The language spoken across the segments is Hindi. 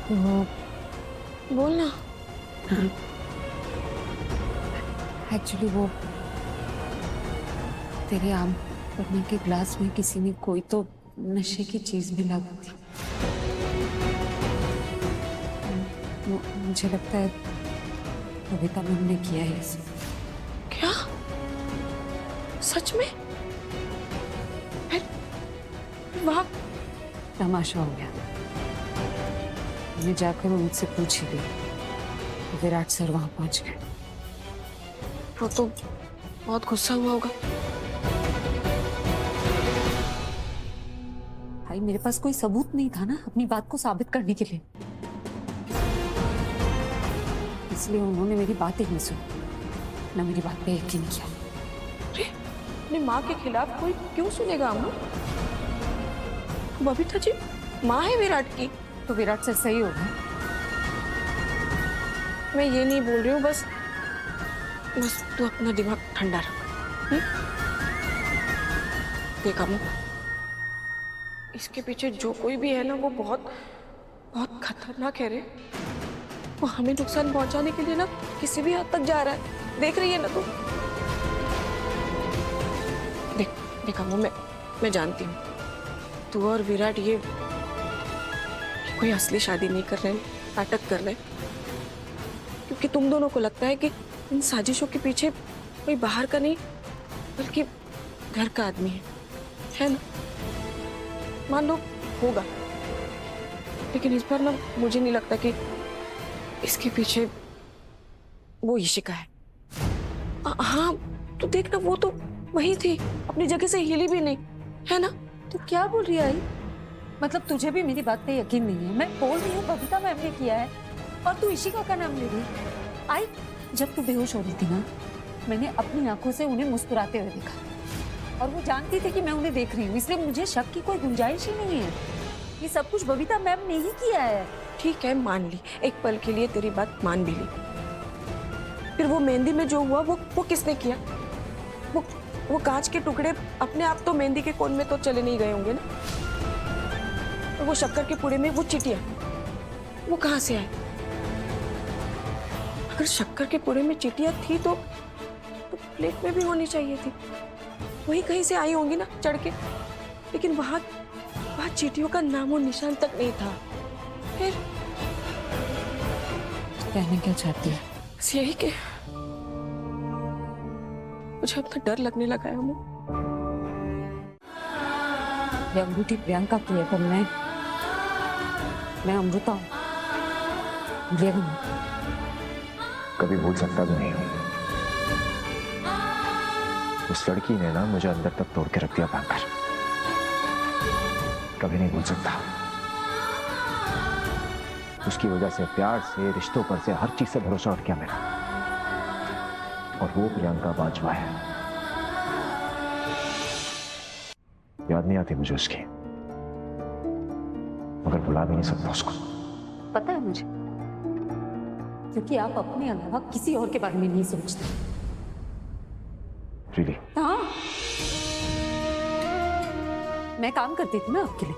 वो बोलना। एक्चुअली वो तेरे आम पन्ने के ग्लास में किसी ने कोई तो नशे की चीज मिला दी थी। मुझे लगता है कविता मैम ने किया है इसे। क्या? सच में? वहां तमाशा हो गया। मैंने जाकर उनसे पूछ ही लिया। विराट सर वहां पहुंच गए। वो तो बहुत गुस्सा हुआ होगा। भाई मेरे पास कोई सबूत नहीं था ना अपनी बात को साबित करने के लिए, इसलिए उन्होंने मेरी बात ही नहीं सुनी, ना मेरी बात पे यकीन किया। अरे अपनी माँ के खिलाफ कोई क्यों सुनेगा अम्मू? बबीता जी माँ है विराट की। तो विराट सर सही होगा। मैं ये नहीं बोल रही हूँ, बस तू अपना दिमाग ठंडा रख। देख अम्मू, इसके पीछे जो कोई भी है ना वो बहुत बहुत खतरनाक है रे। वो हमें नुकसान पहुंचाने के लिए ना किसी भी हद तक जा रहा है। देख रही है ना तू? देख देख अम्मू, मैं जानती हूँ तू और विराट ये कोई असली शादी नहीं कर रहे हैं, नाटक कर रहे हैं। क्योंकि तुम दोनों को लगता है कि इन साजिशों के पीछे कोई बाहर का नहीं बल्कि घर का आदमी है ना? मान लो होगा, लेकिन इस बार ना मुझे नहीं लगता कि इसके पीछे वो इशिका है। हाँ तो देख ना, वो तो वही थी, अपनी जगह से हिली भी नहीं, है ना? तो क्या बोल रही है आई? मतलब तुझे भी मेरी बात पे यकीन नहीं है? मैं बोल रही हूँ बबीता मैम ने किया है और तू इशिका का नाम ले रही। आई, जब तू बेहोश हो रही थी ना, मैंने अपनी आंखों से उन्हें मुस्कुराते हुए देखा और वो जानती थी कि मैं उन्हें देख रही हूँ, इसलिए मुझे शक की कोई गुंजाइश ही नहीं है। ये सब कुछ बबीता मैम ने ही किया है। ठीक है, मान ली, एक पल के लिए तेरी बात मान भी ली। फिर वो मेहंदी में जो हुआ वो किसने किया? वो कांच के टुकड़े अपने आप तो मेहंदी के कोन में तो चले नहीं गए होंगे ना? और वो शक्कर के पूड़े में वो चिटिया वो कहाँ से आए? अगर शक्कर के पूड़े में चिटिया थी तो प्लेट में भी होनी चाहिए थी। वही कहीं से आई होंगी ना चढ़ के। लेकिन वहां चींटियों का नामो निशान तक नहीं था। फिर कहने क्या चाहती है? बस यही कि मुझे अपना डर लगने लगा है। ये अंगूठी प्रियंका की है, तो मैं अमृता हूँ। कभी भूल सकता भी नहीं हूं। उस लड़की ने ना मुझे अंदर तक तोड़ के रख दिया बांधकर। कभी नहीं भूल सकता। उसकी वजह से प्यार से, रिश्तों पर से, हर चीज से भरोसा उठ गया मेरा। और वो प्रियंका बाजवा है। याद नहीं आती मुझे उसकी, मगर भुला भी नहीं सकता उसको। पता है मुझे, क्योंकि आप अपने अलावा किसी और के बारे में नहीं सोचते। Really? हाँ, मैं काम करती थी ना आपके लिए।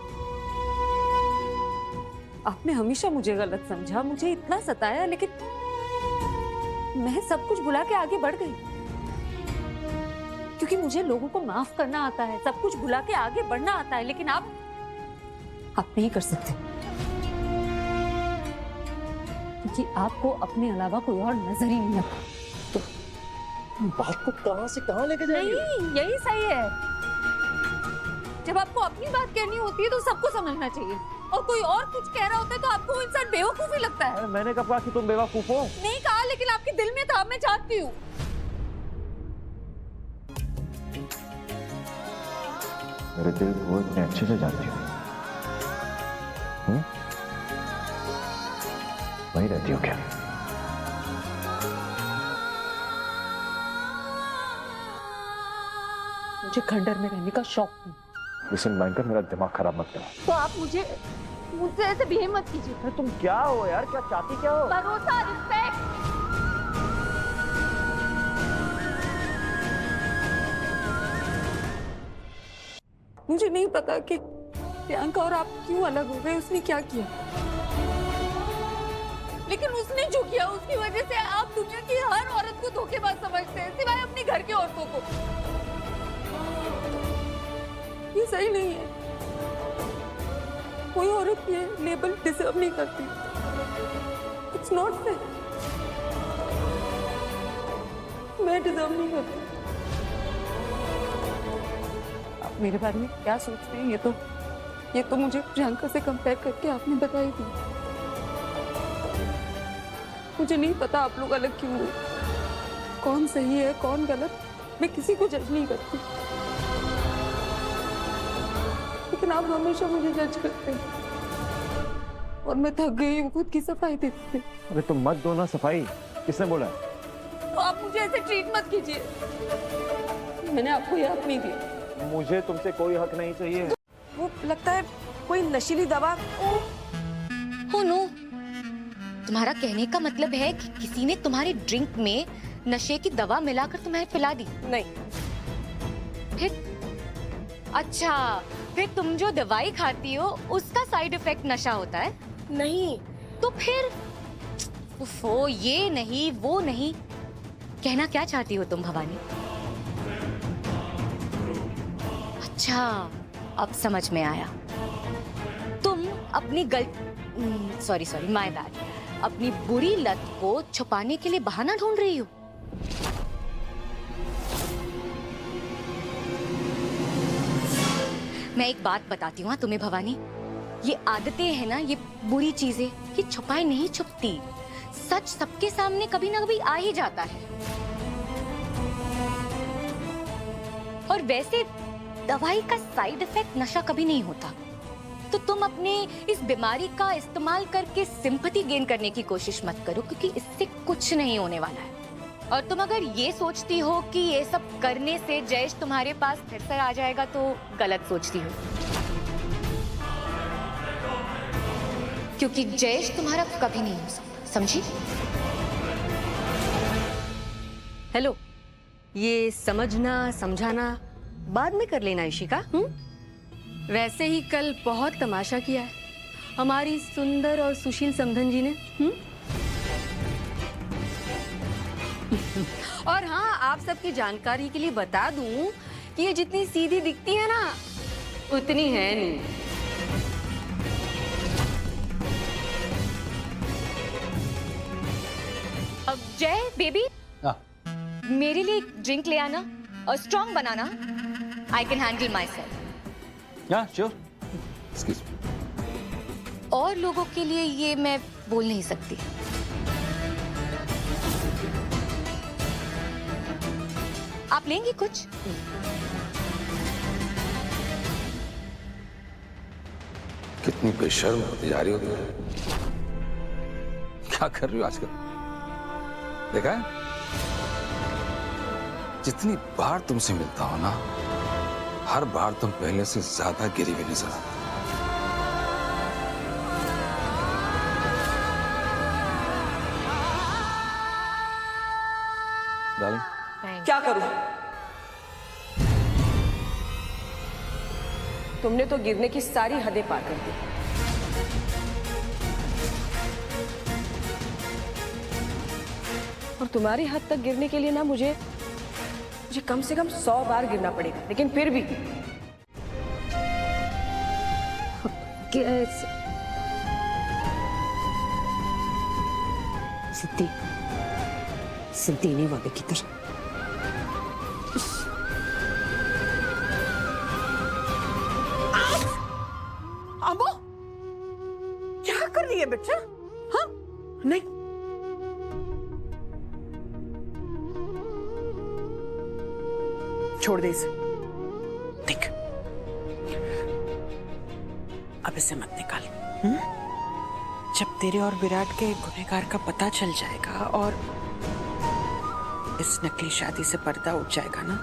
आपने हमेशा मुझे गलत समझा, मुझे इतना सताया, लेकिन मैं सब कुछ भुला के आगे बढ़ गई। क्योंकि मुझे लोगों को माफ करना आता है, सब कुछ भुला के आगे बढ़ना आता है, लेकिन आप नहीं कर सकते। क्योंकि आपको अपने अलावा कोई और नजर ही नहीं आता। तो बात को कहां से कहां लेके जाएंगे? नहीं, यही सही है। जब आपको अपनी बात कहनी होती है तो सबको समझना चाहिए, और कोई और कुछ कह रहा होता है तो आपको वो इंसान बेवकूफ ही लगता है। मैंने कब कहा कि तुम बेवकूफ हो? नहीं कहा, लेकिन आपके दिल में था, मैं जानती हूँ। मेरे दिल को इतने अच्छे से जानती हो? वहीं रहती हो क्या? मुझे खंडर में रहने का शौक नहीं। लिसन बैंकर, मेरा दिमाग खराब मत करो। तो आप मुझसे ऐसे बिहेव मत कीजिए। अरे तुम क्या हो यार? क्या चाहती क्या हो? भरोसा, रिस्पेक्ट। मुझे नहीं पता कि प्रियंका और आप क्यों अलग हो गए, उसने क्या किया। लेकिन उसने जो किया उसकी वजह से आप दुनिया की हर औरत को धोखेबाज समझते हैं, सिवाय अपने घर की औरतों को। ये सही नहीं है। कोई औरत ये लेबल डिजर्व नहीं करती। It's not fair. मैं डिजर्व नहीं करती। आप मेरे बारे में क्या सोचते हैं ये तो मुझे प्रियंका से कंपेयर करके आपने बताई थी। मुझे नहीं पता आप लोग अलग क्यों हुए, कौन सही है कौन गलत, मैं किसी को जज नहीं करती, लेकिन आप हमेशा मुझे जज करते हैं और मैं थक गई हूँ खुद की सफाई देते। अरे तुम मत दो ना सफाई, किसने बोला? तो आप मुझे ऐसे ट्रीट मत कीजिए। मैंने आपको ये हक नहीं दिया। मुझे तुमसे कोई हक नहीं चाहिए। वो लगता है कोई नशीली दवा। हो नो, तुम्हारा कहने का मतलब है कि किसी ने तुम्हारे ड्रिंक में नशे की दवा मिलाकर तुम्हें पिला दी? नहीं। फिर अच्छा, फिर तुम जो दवाई खाती हो उसका साइड इफेक्ट नशा होता है? नहीं। तो फिर उफो, ये नहीं वो नहीं, कहना क्या चाहती हो तुम भवानी? अच्छा, अब समझ में आया। तुम अपनी सॉरी माय बैड, अपनी बुरी लत को छुपाने के लिए बहाना ढूंढ रही हो। मैं एक बात बताती हूँ तुम्हें भवानी, ये आदतें हैं ना, ये बुरी चीजें, ये छुपाई नहीं छुपती। सच सबके सामने कभी ना कभी आ ही जाता है। और वैसे दवाई का साइड इफेक्ट नशा कभी नहीं होता। तो तुम अपने इस बीमारी का इस्तेमाल करके सिंपैथी गेन करने की कोशिश मत करो, क्योंकि इससे कुछ नहीं होने वाला है। और तुम अगर ये सोचती हो कि ये सब करने से जयेश तुम्हारे पास फिर से आ जाएगा तो गलत सोचती हो, क्योंकि जयेश तुम्हारा कभी नहीं हो सकता, समझी? हेलो, ये समझना समझाना बाद में कर लेना इशिका। वैसे ही कल बहुत तमाशा किया है हमारी सुंदर और सुशील समधन जी ने। और हाँ, आप सबकी जानकारी के लिए बता दूं कि ये जितनी सीधी दिखती है ना, उतनी है नहीं। अब जय बेबी, मेरे लिए एक ड्रिंक ले आना और strong banana. I can handle my self. Yeah, sure. Excuse me. और लोगों के लिए ये मैं बोल नहीं सकती। आप लेंगी कुछ? कितनी बेशर्म होती जा रही हो तुम। क्या कर रही हो आजकल? देखा है, जितनी बार तुमसे मिलता हो ना, हर बार तुम पहले से ज्यादा गिरी हुई नजर आती। डार्लिंग, क्या करूं? तुमने तो गिरने की सारी हदें पार कर दी। और तुम्हारी हद तक गिरने के लिए ना मुझे कम से कम 100 बार गिरना पड़ेगा, लेकिन फिर भी सिद्धि नहीं वाले की तरह। अम्मो, क्या कर रही है बच्चा? हाँ, नहीं, छोड़ दे इसे। देख, अब इसे मत निकाल। जब तेरे और विराट के गुनहगार का पता चल जाएगा और इस नकली शादी से पर्दा उठ जाएगा ना,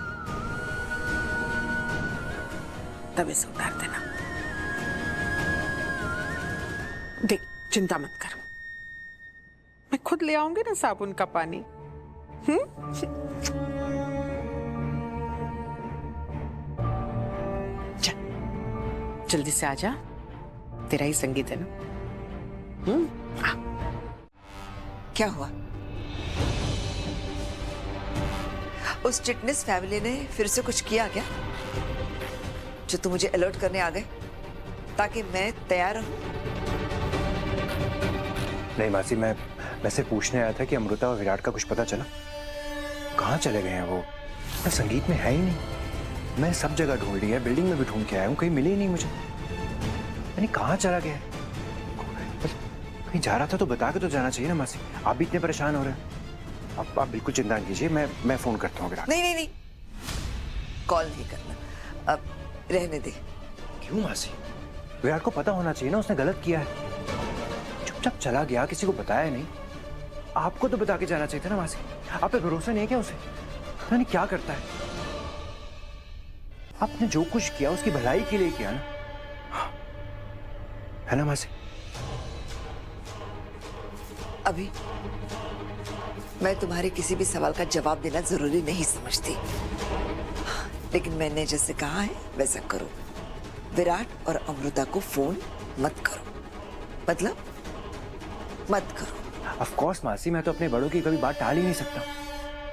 तब इसे उतार देना। देख, चिंता मत कर, मैं खुद ले आऊंगी ना साबुन का पानी। जल्दी से आजा, तेरा ही संगीत है ना। क्या हुआ? उस चिटनिस फैमिली ने फिर से कुछ किया क्या जो तुम मुझे अलर्ट करने आ गए ताकि मैं तैयार रहूं? नहीं मासी, मैं सिर्फ पूछने आया था कि अमृता और विराट का कुछ पता चला? कहाँ चले गए हैं वो? मैं संगीत में है ही नहीं। मैं सब जगह ढूंढ लिया, बिल्डिंग में भी ढूंढ के आया हूँ, कहीं मिले ही नहीं मुझे। यानी कहाँ चला गया है? कहीं जा रहा था तो बता के तो जाना चाहिए ना मासी। आप भी इतने परेशान हो रहे हैं। आप बिल्कुल चिंता नहीं कीजिए, मैं फोन करता हूँ विराट। नहीं नहीं नहीं, कॉल नहीं करना, अब रहने दे। क्यों मासी? विराट को पता होना चाहिए ना उसने गलत किया है। चुपचाप चला गया, किसी को बताया नहीं। आपको तो बता के जाना चाहिए था ना मासी। आप पे भरोसा नहीं है क्या उसे? पता नहीं क्या करता है। आपने जो कुछ किया उसकी भलाई के लिए किया ना, है ना मासी? अभी मैं तुम्हारे किसी भी सवाल का जवाब देना जरूरी नहीं समझती, लेकिन मैंने जैसे कहा है वैसा करो। विराट और अमृता को फोन मत करो, मतलब मत करो। ऑफ कोर्स मासी, मैं तो अपने बड़ों की कभी बात टाल ही नहीं सकता।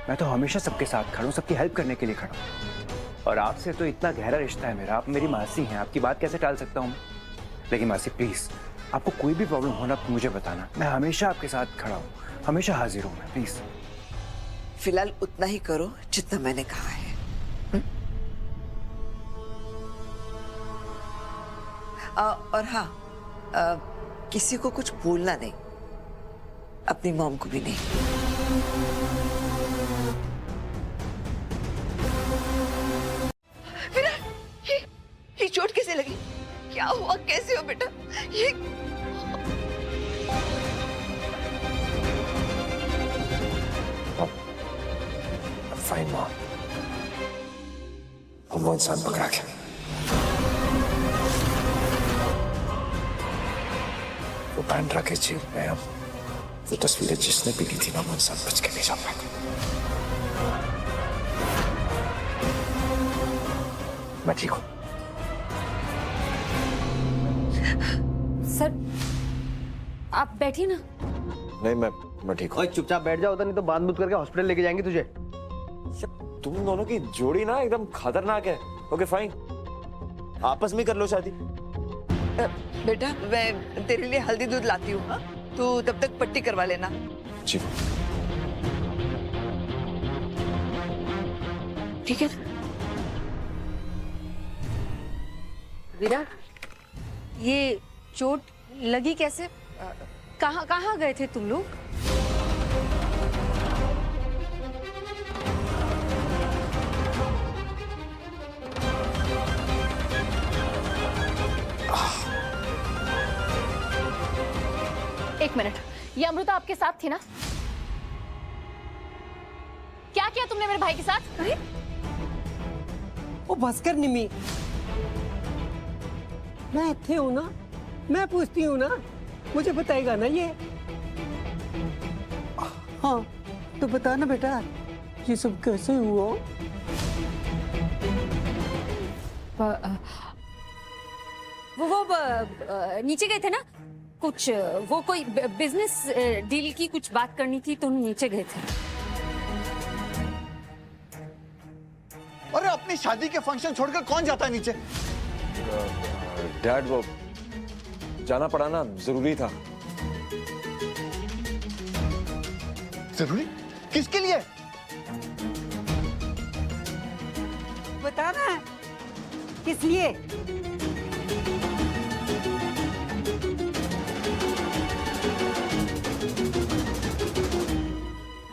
मैं तो हमेशा सबके साथ खड़ा हूँ, सबकी हेल्प करने के लिए खड़ा हूँ। और आपसे तो इतना गहरा रिश्ता है मेरा, आप मेरी मासी हैं, आपकी बात कैसे टाल सकता हूँ? लेकिन मासी प्लीज, आपको कोई भी प्रॉब्लम होना तो मुझे बताना। मैं हमेशा आपके साथ खड़ा हूँ, हमेशा हाजिर हूँ मैं, प्लीज। फिलहाल उतना ही करो जितना मैंने कहा है। और हाँ, किसी को कुछ बोलना नहीं, अपनी मॉम को भी नहीं। विराट, ये चोट कैसे लगी? क्या हुआ? कैसे हो बेटा? ये फाइन मॉम, वो इंसान पकड़ा के वो बांद्रा के जेल में अब वो तस्वीरें जिसने भी ली थी ना, वो इंसान बच के नहीं जा पाएगा। मैं ठीक हूं। सर आप बैठिए ना। नहीं, मैं ठीक हूँ। चुपचाप बैठ जाओ, नहीं तो बांध बुध करके हॉस्पिटल लेके जाएंगे तुझे। तुम दोनों की जोड़ी ना एकदम खतरनाक है। ओके फाइन, आपस में कर लो शादी। बेटा, मैं तेरे लिए हल्दी दूध लाती हूँ, तू तब तक पट्टी करवा लेना। जी ठीक है। विराट, ये चोट लगी कैसे? कहाँ कहाँ गए थे तुम लोग? एक मिनट, ये अमृता आपके साथ थी ना? क्या किया तुमने मेरे भाई के साथ? ओ भास्कर निमी, मैं इतने हूं ना, मैं पूछती हूँ ना, मुझे बताएगा ना ये? हाँ तो बता ना बेटा, ये सब कैसे हुआ? वो नीचे गए थे ना, कुछ वो कोई बिजनेस डील की कुछ बात करनी थी तो नीचे गए थे। अरे अपनी शादी के फंक्शन छोड़कर कौन जाता है नीचे? डैड, वो जाना पड़ा ना, जरूरी था। जरूरी? किसके लिए? बता ना किस लिए?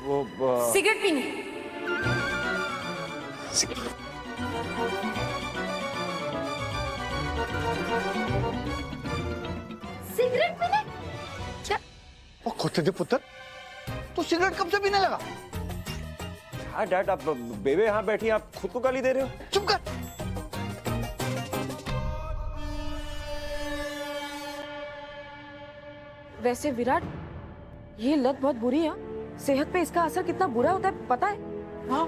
वो सिगरेट पीने। सिगरेट पीने? ओ खोते दे पुत्र, तू सिगरेट कब से पीने लगा? हाँ डैड, आप बेबे यहाँ बैठी, आप खुद को गाली दे रहे हो। चुप कर। वैसे विराट, ये लत बहुत बुरी है। सेहत पे इसका असर कितना बुरा होता है पता है? हाँ।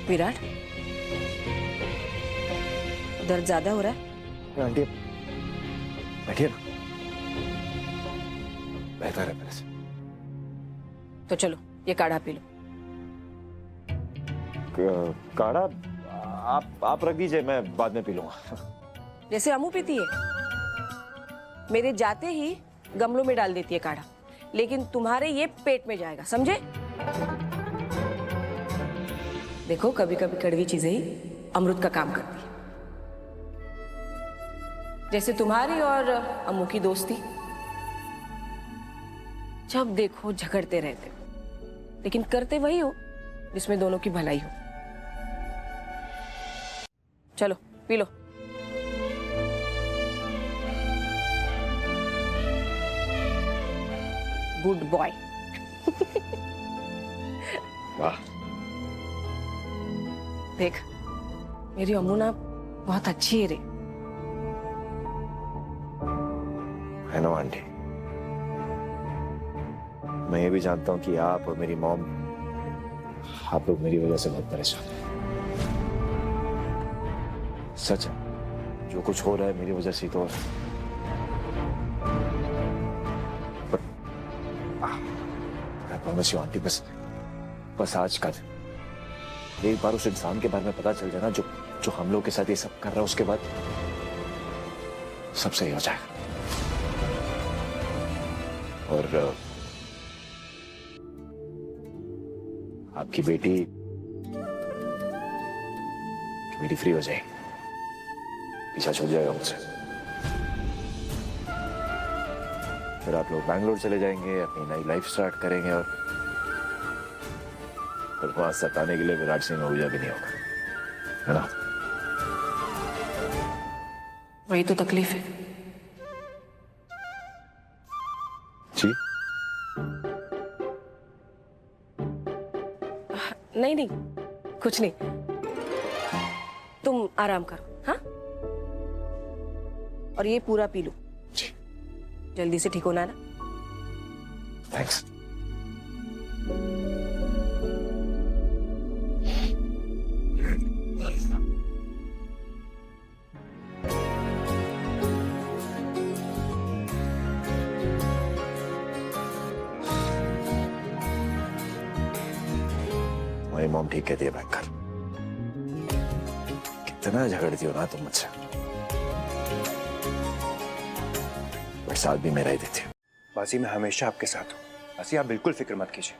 विराट, दर्द ज्यादा हो रहा है? आंटी बैठिए ना, बेहतर है मेरे से। तो चलो ये काढ़ा पी लो। काढ़ा आप रख दीजिए, मैं बाद में पी लूंगा। जैसे अमू पीती है, मेरे जाते ही गमलों में डाल देती है काढ़ा, लेकिन तुम्हारे ये पेट में जाएगा, समझे? देखो कभी कभी कड़वी चीजें ही अमृत का काम करती है, जैसे तुम्हारी और अम्मू की दोस्ती। जब देखो झगड़ते रहते हो, लेकिन करते वही हो जिसमें दोनों की भलाई हो। चलो पी लो। Good boy. वाह, देख मेरी अम्मू ना बहुत अच्छी है रे। है ना आंटी, मैं ये भी जानता हूँ कि आप और मेरी मॉम, आप लोग मेरी वजह से बहुत परेशान हैं। सच है, जो कुछ हो रहा है मेरी वजह से ही तो हो रहा है। I promise you, आंटी, बस आज का दिन एक बार उस इंसान के बारे में पता चल जाए ना, जो हम लोग के साथ ये सब कर रहा है, उसके बाद सब सही हो जाएगा। और आपकी बेटी फ्री हो जाएगी, पीछा छूट जाएगा मुझसे। फिर आप लोग बैंगलोर चले जाएंगे, अपनी नई लाइफ स्टार्ट करेंगे, और फिर वहां सताने के लिए विराट सिंह आहूजा भी नहीं होगा, है ना? वही तो तकलीफ है। जी नहीं, कुछ नहीं, तुम आराम करो, हाँ? और ये पूरा पी लो, जी, जल्दी से ठीक होना है ना? थैंक्स। मेरी मॉम ठीक कहती है, बैक कर। कितना झगड़ती हो ना तुम मुझसे, पर साथ भी मेरा ही देती हो। मासी, मैं हमेशा आपके साथ हूँ। मासी, आप बिल्कुल फिक्र मत कीजिए।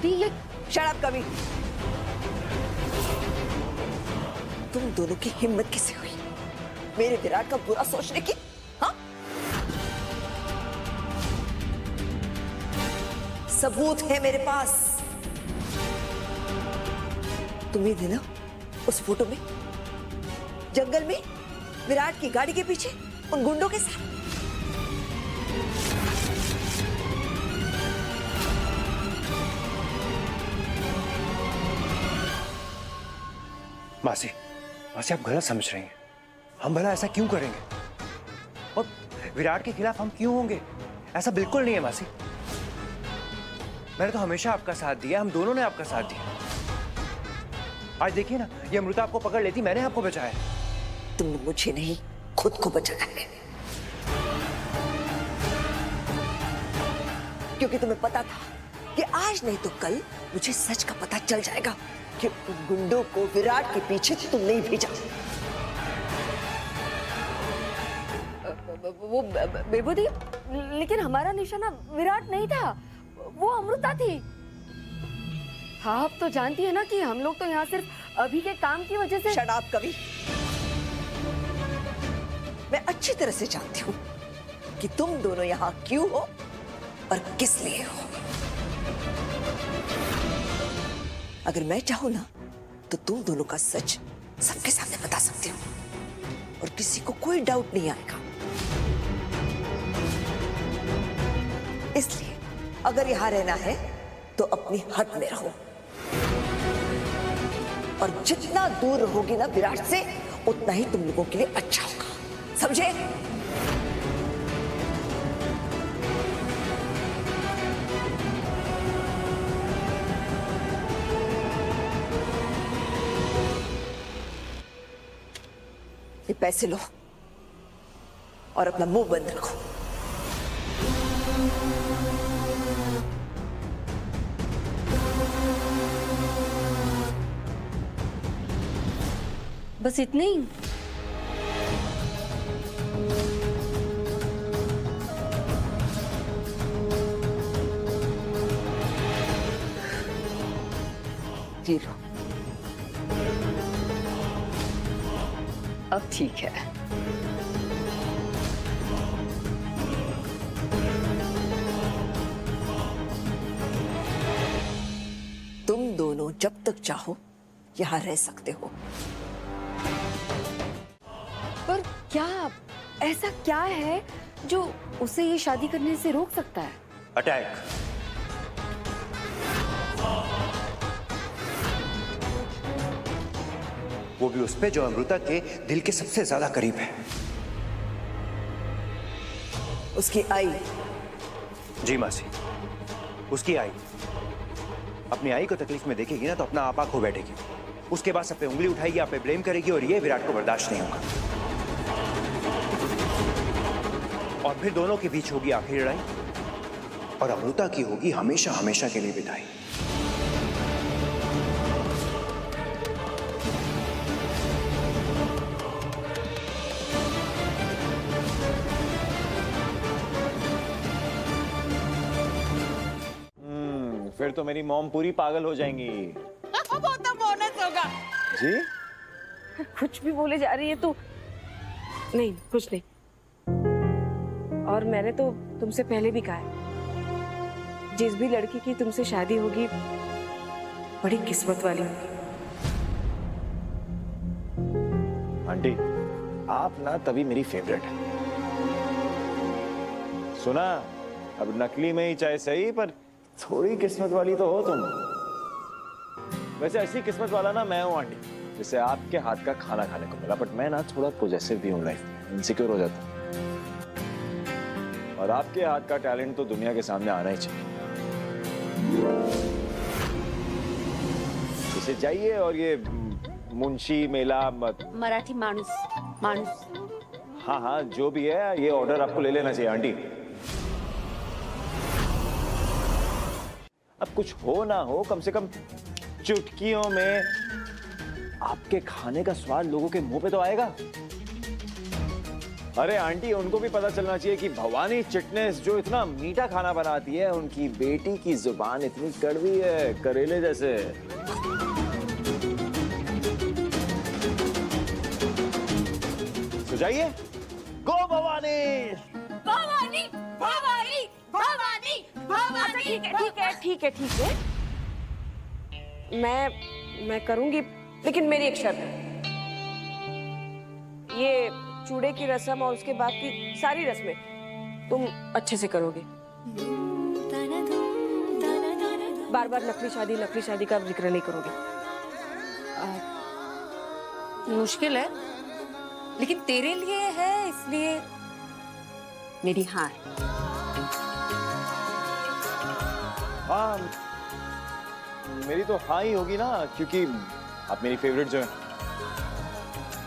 ये शराब कभी तुम दोनों की हिम्मत कैसे हुई मेरे विराट का बुरा सोचने की? हाँ, सबूत है मेरे पास। तुम्हें देना उस फोटो में जंगल में विराट की गाड़ी के पीछे उन गुंडों के साथ। मासी, आप गलत समझ रही हैं। हम भला ऐसा क्यों करेंगे? और विराट के खिलाफ हम क्यों होंगे? ऐसा बिल्कुल नहीं है मासी। मैंने तो हमेशा आपका साथ दिया, हम दोनों ने आपका साथ दिया। आज देखिए ना, ये अमृता आपको पकड़ लेती, मैंने आपको बचाया। तुमने मुझे नहीं, खुद को बचाया है, क्योंकि तुम्हें पता था कि आज नहीं तो कल मुझे सच का पता चल जाएगा कि उन गुंडों को विराट के पीछे तुम नहीं भेजा। वो बेबूदी, लेकिन हमारा निशाना विराट नहीं था, वो अमृता थी। हाँ, आप तो जानती है ना कि हम लोग तो यहाँ सिर्फ अभी के काम की वजह से। शट अप कवि। मैं अच्छी तरह से जानती हूँ कि तुम दोनों यहाँ क्यों हो और किस लिए हो। अगर मैं चाहूं ना तो तुम दोनों का सच सबके सामने बता सकती हूँ और किसी को कोई डाउट नहीं आएगा। इसलिए अगर यहाँ रहना है तो अपनी हद में रहो, और जितना दूर रहोगी ना विराट से, उतना ही तुम लोगों के लिए अच्छा होगा, समझे? पैसे लो और अपना मुंह बंद रखो। बस इतने ही? ये लो। अब ठीक है। तुम दोनों जब तक चाहो यहां रह सकते हो। पर क्या ऐसा क्या है जो उसे ये शादी करने से रोक सकता है? अटैक। वो भी उस पे जो अमृता के दिल के सबसे ज्यादा करीब है। उसकी आई। जी मासी, उसकी आई। अपनी आई को तकलीफ में देखेगी ना तो अपना आपा खो बैठेगी। उसके बाद सब पे उंगली उठाएगी, आप पे ब्लेम करेगी और ये विराट को बर्दाश्त नहीं होगा। और फिर दोनों के बीच होगी आखिरी लड़ाई और अमृता की होगी हमेशा हमेशा के लिए विदाई। फिर तो मेरी मॉम पूरी पागल हो जाएंगी। वो तो बोनस होगा। जी? कुछ भी बोले जा रही है तो नहीं, कुछ नहीं। और मैंने तो तुमसे पहले भी कहा है, जिस भी लड़की की तुमसे शादी होगी बड़ी किस्मत वाली होगी। आंटी, आप ना तभी मेरी फेवरेट है। सुना, अब नकली में ही चाहे सही पर थोड़ी किस्मत वाली तो हो तुम। वैसे ऐसी किस्मत वाला ना मैं हूँ आंटी, जिसे आपके हाथ का खाना खाने को मिला। बट मैं ना थोड़ा पॉजेसिव भी हूँ लाइफ में, इनसिक्योर हो जाता हूँ। और आपके हाथ का टैलेंट तो दुनिया के सामने आना ही चाहिए। इसे जाइए और ये मुंशी मेला मराठी माणूस माणूस। हाँ हाँ जो भी है, ये ऑर्डर आपको ले लेना चाहिए आंटी। अब कुछ हो ना हो, कम से कम चुटकियों में आपके खाने का स्वाद लोगों के मुंह पे तो आएगा। अरे आंटी, उनको भी पता चलना चाहिए कि भवानी चिटनेस जो इतना मीठा खाना बनाती है, उनकी बेटी की जुबान इतनी कड़वी है, करेले जैसे। तो जाइए, गो भवानी। भवानी भवानी भवानी भवानी। ठीक है ठीक है ठीक है ठीक है, मैं करूंगी, लेकिन मेरी एक शर्त है। ये चूड़े की रस्म और उसके बाद की सारी रस्में तुम अच्छे से करोगे। बार बार नकली शादी का जिक्र नहीं करोगे। मुश्किल है, लेकिन तेरे लिए है, इसलिए मेरी हार। हाँ, मेरी तो हाँ ही होगी ना, क्योंकि आप मेरी फेवरेट जो है।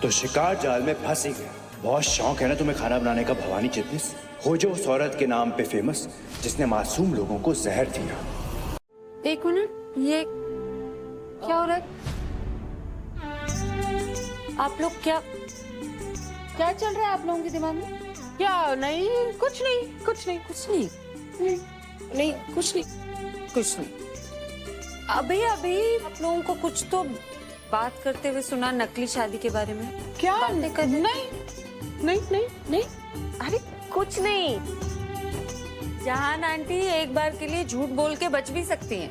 तो शिकार जाल में फंस ही गया। बहुत शौक है ना तुम्हें खाना बनाने का भवानी चिटनिस। हो जो उस औरत के नाम पे फेमस जिसने मासूम लोगों को जहर दिया। एक मिनट, ये क्या हो रहा है? आप लोग क्या चल रहा है आप लोगों के दिमाग में? क्या? नहीं, कुछ नहीं कुछ नहीं कुछ नहीं। नहीं कुछ नहीं कुछ नहीं। अभी आप लोगों को कुछ तो बात करते हुए सुना नकली शादी के बारे में। क्या? बातें कर नहीं, अरे कुछ नहीं। जहान आंटी एक बार के लिए झूठ बोल के बच भी सकती हैं,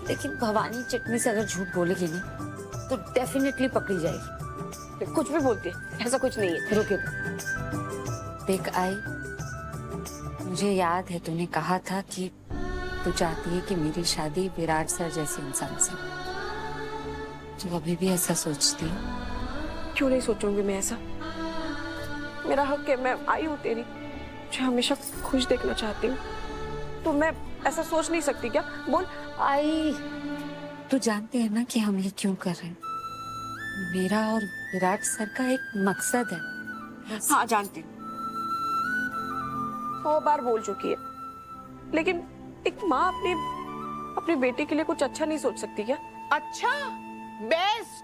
लेकिन भवानी चिटनी से अगर झूठ बोलेगी ना तो डेफिनेटली पकड़ी जाएगी। कुछ भी बोलती है, ऐसा कुछ नहीं है। रुके, देख आई, मुझे याद है तूने कहा था कि तू चाहती है कि मेरी शादी विराट सर जैसे इंसान से। तू अभी भी ऐसा सोचती है? क्यों नहीं सोचूंगी मैं ऐसा? मेरा हक है, मैं आई हूँ तेरी, मुझे हमेशा खुश देखना चाहती हूँ, तो मैं ऐसा सोच नहीं सकती क्या? बोल। आई, तू जानते हैं ना कि हम ये क्यों कर रहे हैं? मेरा और विराट सर का एक मकसद है। हाँ जानती हूँ, 100 बार बोल चुकी है, लेकिन एक माँ अपनी बेटी के लिए कुछ अच्छा नहीं सोच सकती क्या? अच्छा, बेस्ट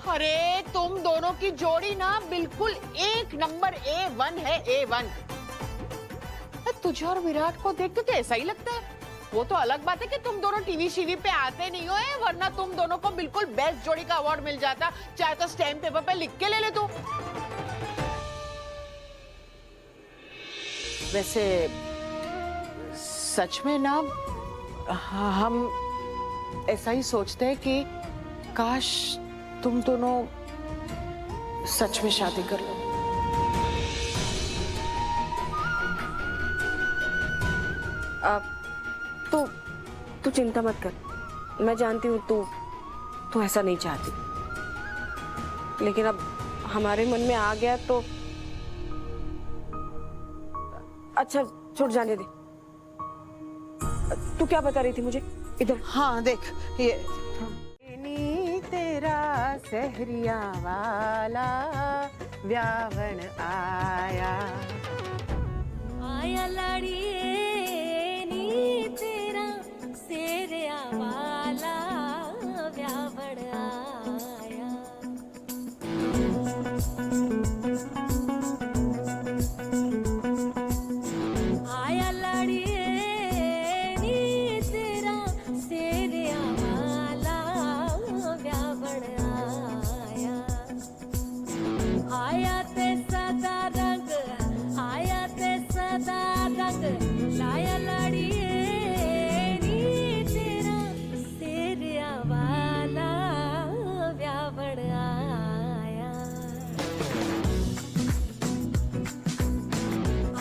अरे तुम दोनों की जोड़ी ना बिल्कुल एक नंबर A1 है, A1। तुझे और विराट को देख के ऐसा ही लगता है। वो तो अलग बात है कि तुम दोनों टीवी पे आते नहीं हो, वरना तुम दोनों को बिल्कुल बेस्ट जोड़ी का अवार्ड मिल जाता, चाहे तो स्टैम्प पेपर पे लिख के ले ले तू। वैसे सच में ना हम ऐसा ही सोचते हैं कि काश तुम दोनों सच में शादी कर लो। तू चिंता मत कर, मैं जानती हूँ तू ऐसा नहीं चाहती, लेकिन अब हमारे मन में आ गया तो अच्छा छोड़, जाने दे। तू क्या बता रही थी मुझे? इधर। हाँ देख, ये तेरा सहरिया वाला व्यावन आया लाड़िए नी तेरा सेरिया वाला व्यावन आया। आया लाड़िए नी तेरा सेरिया वाला व्यावन आया। आया ते सदा रंग, आया ते सदा रंग, लाया लाड़िए नी तेरा सेरिया वाला व्यावन आया।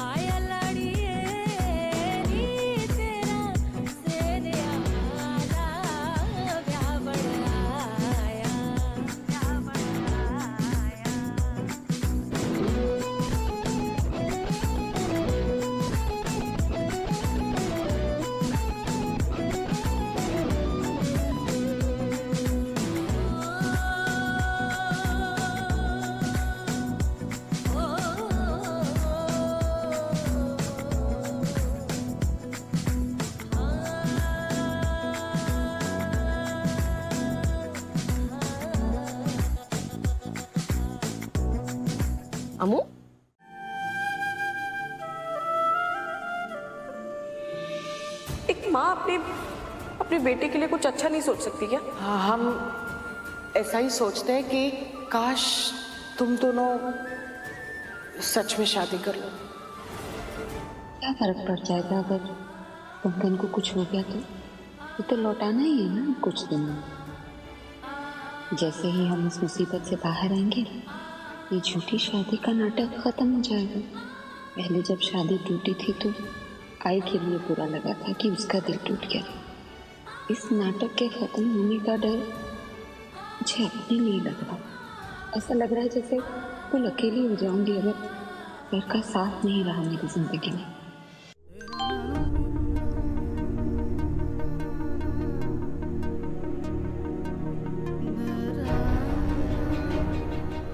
आया लाड़िए नी तेरा सेरिया वाला व्यावन आया, व्यावन आया। अमू, एक माँ अपनी बेटी के लिए कुछ अच्छा नहीं सोच सकती क्या? हाँ, हम ऐसा ही सोचते हैं कि काश तुम दोनों सच में शादी कर लो। क्या फर्क पड़ जाएगा अगर बंधन को कुछ हो गया तो? ये तो लौटाना ही है ना कुछ दिन में। जैसे ही हम इस मुसीबत से बाहर आएंगे, ये झूठी शादी का नाटक खत्म हो जाएगा। पहले जब शादी टूटी थी तो आई के लिए बुरा लगा था कि उसका दिल टूट गया। इस नाटक के खत्म होने का डर मुझे अपने लिए लग रहा। ऐसा लग रहा है जैसे कुल अकेली हो जाऊंगी अगर घर का साथ नहीं रहा मेरी जिंदगी में।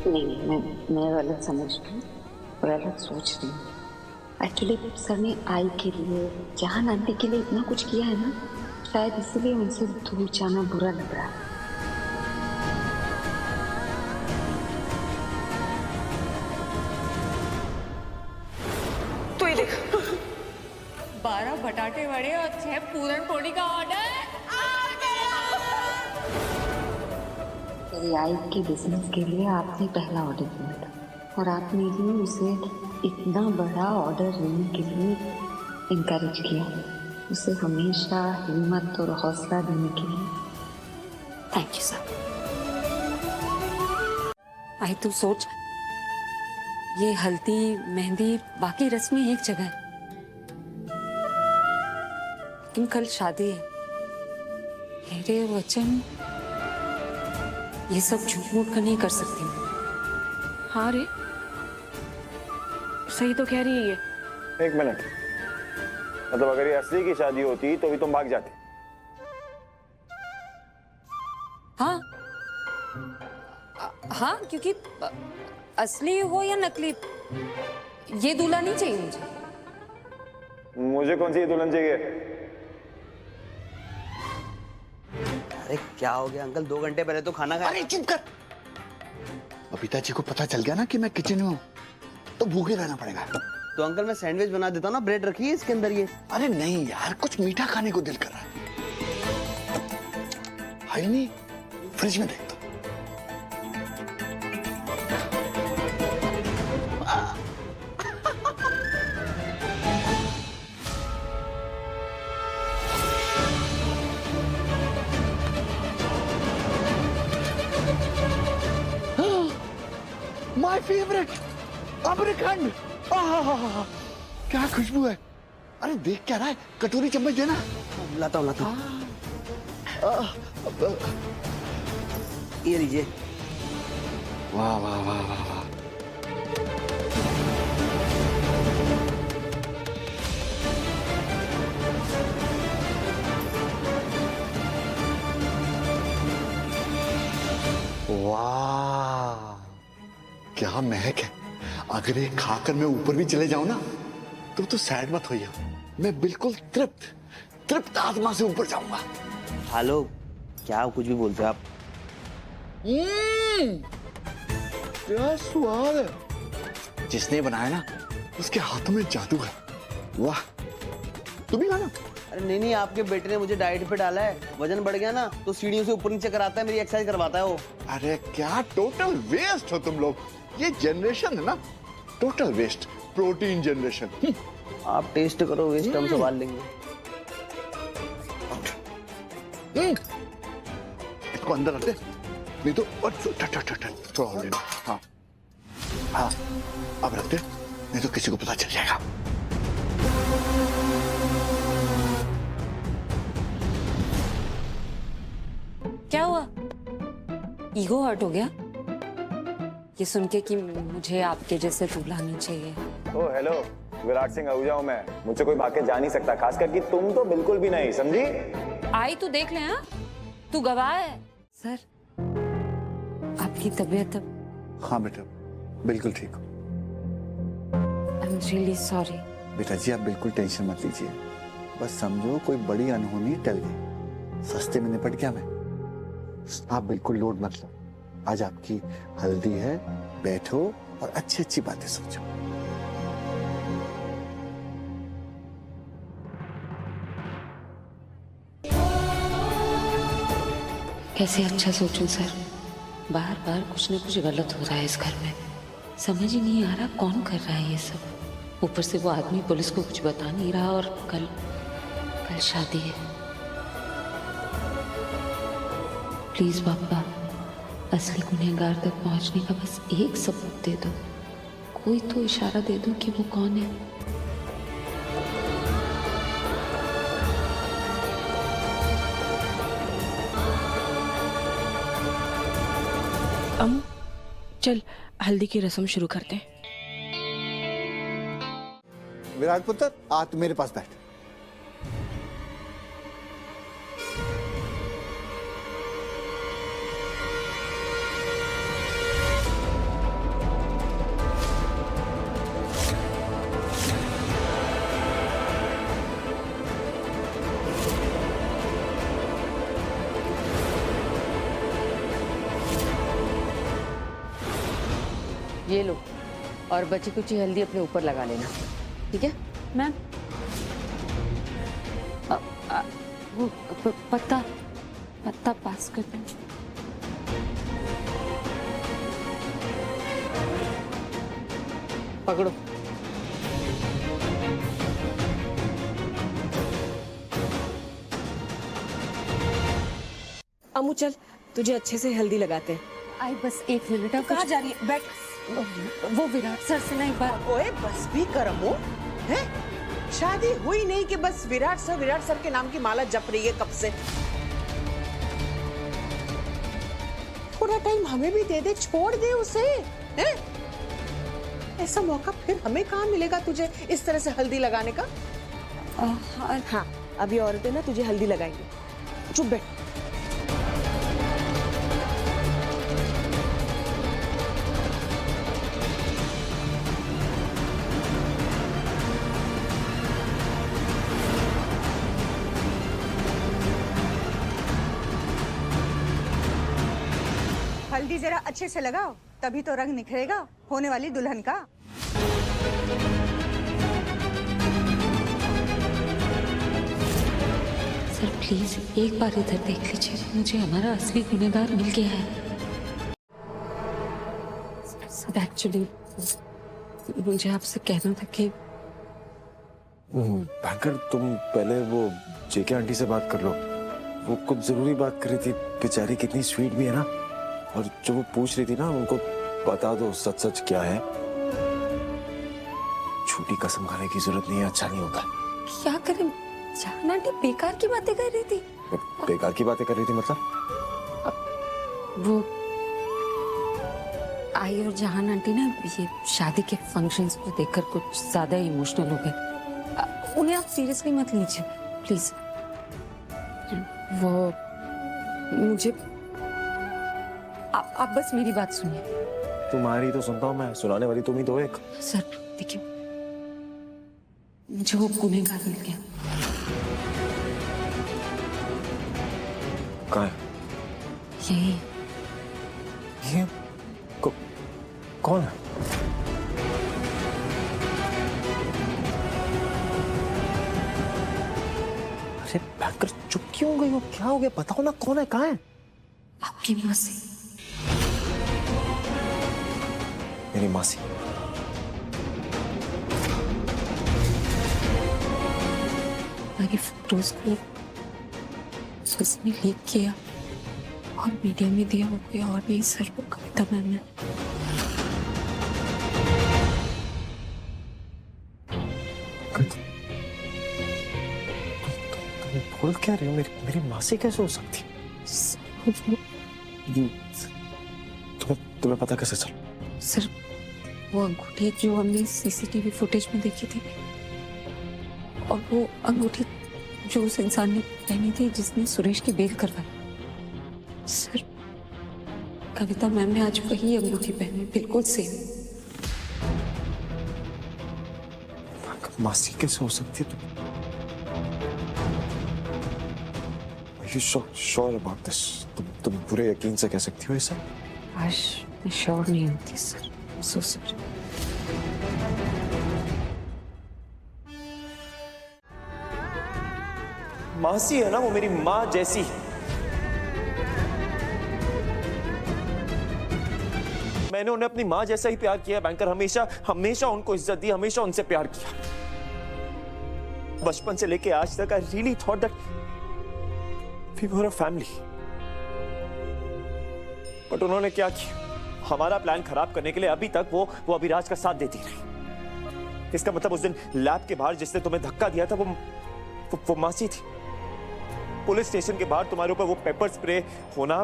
नहीं, मैं गलत समझ रही हूँ, गलत सोच रही हूँ। एक्चुअली सर ने आई के लिए, जहान आंटी के लिए इतना कुछ किया है ना, शायद इसलिए उनसे दूर जाना बुरा लग रहा है। तो ये देख, 12 बटाटे वड़े और 6 पूरन पोड़ी का ऑर्डर आ गया। मेरी आई के बिजनेस के लिए आपने पहला ऑर्डर दिया था और आपने ही उसे इतना बड़ा ऑर्डर लेने के लिए इनकरेज किया। उसे हमेशा हिम्मत और हौसला देने के लिए थैंक यू सर। आई तू सोच, ये हल्दी मेहंदी बाकी रस्में एक जगह है, लेकिन कल शादी है। मेरे वचन ये सब झूठ मूठ का नहीं कर सकती मैं। हाँ रे, सही तो कह रही है ये। एक मिनट, मतलब अगर ये असली की शादी होती तो भी तुम भाग जाते? हाँ, हाँ, क्योंकि असली हो या नकली, ये दूल्हा नहीं चाहिए मुझे। मुझे कौन सी दुल्हन चाहिए? अरे क्या हो गया अंकल, 2 घंटे पहले तो खाना खाया। अरे चुप कर। बबीता जी को पता चल गया ना कि मैं किचन में हूँ, तो भूखे रहना पड़ेगा। तो अंकल मैं सैंडविच बना देता हूँ ना, ब्रेड रखी है इसके अंदर ये। अरे नहीं यार, कुछ मीठा खाने को दिल कर रहा है। है नहीं, फ्रिज में देखता हूँ। My favourite amrakhand. क्या खुशबू है। अरे देख क्या रहा है, कटोरी चम्मच देना। लाता हूँ ये लीजिए। वाह वाह वाह वाह वाह। वाह क्या महक है। अगर ये खाकर मैं ऊपर भी चले जाऊं ना, तो सैड मत होइए, मैं बिल्कुल तृप्त आत्मा से ऊपर जाऊंगा। हेलो, क्या कुछ भी बोलते हैं आप। क्या स्वाद है। जिसने बनाया ना, उसके हाथों में जादू है। वाह, तुम भी खाना। अरे नहीं, आपके बेटे ने मुझे डाइट पे डाला है, वजन बढ़ गया ना तो सीढ़ियों से ऊपर नीचे कराता है, मेरी एक्सरसाइज करवाता है वो। अरे क्या टोटल वेस्ट हो तुम लोग। ये जनरेशन है ना, टोटल वेस्ट, प्रोटीन जनरेशन। आप टेस्ट करो, वेस्ट हम संभाल लेंगे। इसको अंदर रख दे, नहीं तो थोड़ा और लेना। हाँ हाँ, अब रख दे, नहीं तो किसी को पता चल जाएगा। क्या हुआ? ईगो हर्ट हो गया ये सुन के कि मुझे आपके जैसे दूल्हा नहीं चाहिए? ओ हेलो, विराट सिंह आहूजा हूं मैं। मुझसे कोई भाग के जा नहीं सकता, खासकर कि तुम तो बिल्कुल भी नहीं, समझी? आई तो देख ले। हाँ, तू गवाह है। सर, आपकी तबीयत अब? हाँ बेटा, बिल्कुल ठीक हो। I am really sorry. बेटा जी आप बिल्कुल टेंशन मत लीजिए, बस समझो कोई बड़ी अनहोनी टल गई, सस्ते में निपट गया मैं। आप बिल्कुल लोड मत लो, आज आपकी हल्दी है, बैठो और अच्छी अच्छी बातें सोचो। कैसे अच्छा सोचूं सर, बार बार कुछ न कुछ गलत हो रहा है इस घर में। समझ ही नहीं आ रहा कौन कर रहा है ये सब। ऊपर से वो आदमी पुलिस को कुछ बता नहीं रहा, और कल शादी है। प्लीज पापा, असली गुनहगार तक पहुंचने का बस एक सबूत दे दो, कोई तो इशारा दे दो कि वो कौन है। चल हल्दी की रस्म शुरू करते हैं। विराट पुत्र, आ तू मेरे पास बैठ। ये लो, और बची कुची हल्दी अपने ऊपर लगा लेना, ठीक है? मैम, वो पत्ता पास कर दें। पकड़ो। अमू चल, तुझे अच्छे से हल्दी लगाते हैं। आई बस 1 मिनट। अब कहाँ जा रही है? बैठ। वो विराट सर से ना एक बार। ओए बस भी कर अम्मू, हैं? शादी हुई नहीं कि बस विराट सर के नाम की माला जप रही है कब से। पूरा टाइम हमें भी दे दे, छोड़ दे उसे, हैं? ऐसा मौका फिर हमें कहाँ मिलेगा तुझे इस तरह से हल्दी लगाने का? हाँ, अभी औरतें ना तुझे हल्दी लगाएंगी। चुप बैठ। हल्दी जरा अच्छे से लगाओ, तभी तो रंग निखरेगा होने वाली दुल्हन का। सर प्लीज एक बार इधर देख लीजिए, मुझे हमारा असली गुनहगार मिल गया है। सर एक्चुअली मुझे आपसे कहना था कि बैंकर तुम पहले वो जेके आंटी से बात कर लो, वो कुछ जरूरी बात कर रही थी, बेचारी कितनी स्वीट भी है ना, और जो वो पूछ रही थी ना उनको बता दो सच सच क्या है। झूठी कसम खाने की जरूरत नहीं है, अच्छा नहीं होता। क्या करें, जान आंटी बेकार की बातें कर रही थी। बेकार की बातें कर रही थी मतलब? वो आई और जहान आंटी ना ये शादी के फंक्शंस को देखकर कुछ ज्यादा इमोशनल हो गए। उन्हें आप सीरियसली मत लीजिए प्लीज। वो मुझे आप बस मेरी बात सुनिए। तुम्हारी तो सुनता हूँ मैं, सुनाने वाली तुम ही तो एक। सर देखिए, मुझे वो गुनहगार मिल गया। कहाँ है? यही ये कौन है? अरे बैंकर चुप क्यों हो गई हो? क्या हो गया? बताओ ना कौन है, कहाँ है? आपकी मौसी। मेरी मासी? हमारी फोटोज को उसने लीक किया और मीडिया में दिया। वो कोई और नहीं सर, वो कविता मैम ने। तुम बोल क्या रहे हो? मेरी मासी कैसे हो सकती? तुम्हें पता कैसे चला? सर वो अंगूठी जो हमने सीसीटीवी फुटेज में देखी थी, और वो अंगूठी जो उस इंसान ने पहनी थी जिसने सुरेश की बेल करवाई। सर कविता मैम ने आज वही अंगूठी पहनी, बिल्कुल सेम। मासी कैसे हो सकती है? Sure about this? तुम पूरे यकीन से कह सकती हो ये सब? आज मैं श्योर नहीं होती सर, सो सॉरी। मासी है ना वो, मेरी माँ जैसी। मैंने उन्हें अपनी माँ जैसा ही प्यार किया बैंकर, हमेशा हमेशा उनको इज्जत दी, हमेशा उनसे प्यार किया। बचपन से लेके आज तक I really thought that we were a family. But उन्होंने क्या किया? हमारा प्लान खराब करने के लिए अभी तक वो अभिराज का साथ देती रही। इसका मतलब उस दिन लैब के बाहर जिसने तुम्हें धक्का दिया था वो मासी थी। पुलिस स्टेशन के बाहर तुम्हारे ऊपर वो पेपर स्प्रे होना,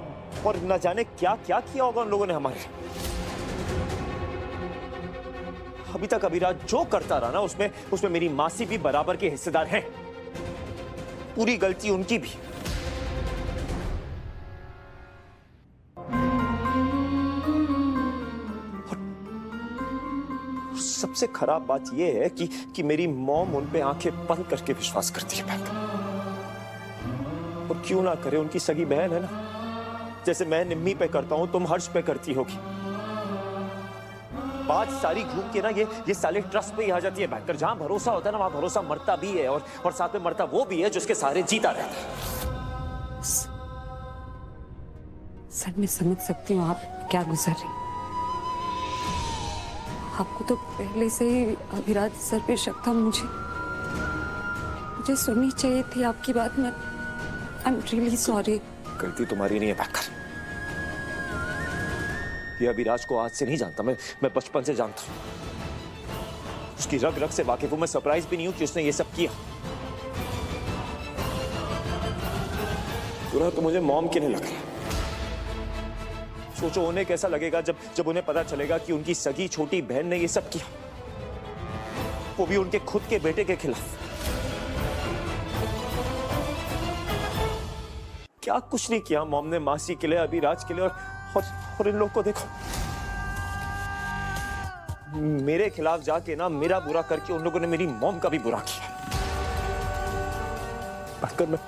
और न जाने क्या क्या किया होगा उन लोगों ने हमारे। अभी तक अभिराज जो करता रहा ना, उसमें मेरी मासी भी बराबर के हिस्सेदार है। पूरी गलती उनकी भी। और सबसे खराब बात यह है कि मेरी मॉम उन पे आंखें बंद करके विश्वास करती है। और क्यों ना करे, उनकी सगी बहन है ना। जैसे मैं निम्मी पे करता हूं, तुम हर्ष पे करती होगी। बात सारी घूम के ना ये साले ट्रस्ट पे ही आ जाती है बैंकर। जहां भरोसा होता है ना, वहां भरोसा मरता भी है, और साथ में मरता वो भी है जिसके सहारे जीता रहता है। सर मैं समझ सकती हूँ आप क्या गुजर रही। आपको तो पहले से ही अभिराज सर पे शक था। मुझे सुननी चाहिए थी आपकी बात। मैं आई एम रियली सॉरी। गलती तुम्हारी नहीं है बैंकर। ये अभिराज को आज से नहीं जानता, मैं बचपन से जानता हूं। उसकी रग रग से वाकिफ हूं। मैं सरप्राइज भी नहीं हूं कि उसने ये सब किया। बुरा तो मुझे मॉम के नहीं लग रहा। सोचो उन्हें कैसा लगेगा जब उन्हें पता चलेगा कि उनकी सगी छोटी बहन ने ये सब किया, वो भी उनके खुद के बेटे के खिलाफ। क्या कुछ नहीं किया मॉम ने मासी के लिए, अभिराज के लिए, और इन लोग को देखो, मेरे खिलाफ जाके ना मेरा बुरा करके उन लोगों ने मेरी मॉम का भी बुरा किया। मैं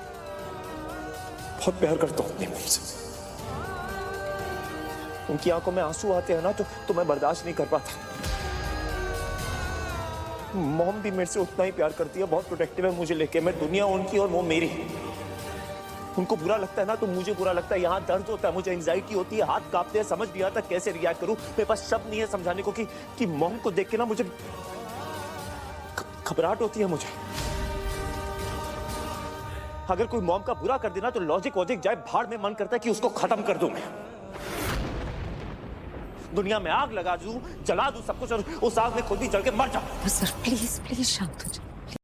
बहुत प्यार करता हूँ अपनी मॉम से। उनकी आंखों में आंसू आते हैं ना तो मैं बर्दाश्त नहीं कर पाता। मॉम भी मेरे से उतना ही प्यार करती है, बहुत प्रोटेक्टिव है मुझे लेके। मैं दुनिया उनकी और वो मेरी। उनको बुरा लगता है ना तो मुझे बुरा लगता है, यहाँ दर्द होता है, मुझे एंजाइटी होती है, हाथ कांपते हैं, समझ नहीं आता कैसे रिएक्ट करूं। मेरे पास शब्द नहीं है समझाने को कि मॉम को देख के ना मुझे घबराहट होती है मुझे। अगर कोई मॉम का बुरा कर देना तो लॉजिक वॉजिक जाए भाड़ में, मन करता है कि उसको खत्म कर दूं मैं, दुनिया में आग लगा दूं, जला दूं सब कुछ और उस आग में खुद भी जल के मर जाऊं। सर प्लीज प्लीज शांत हो जाओ।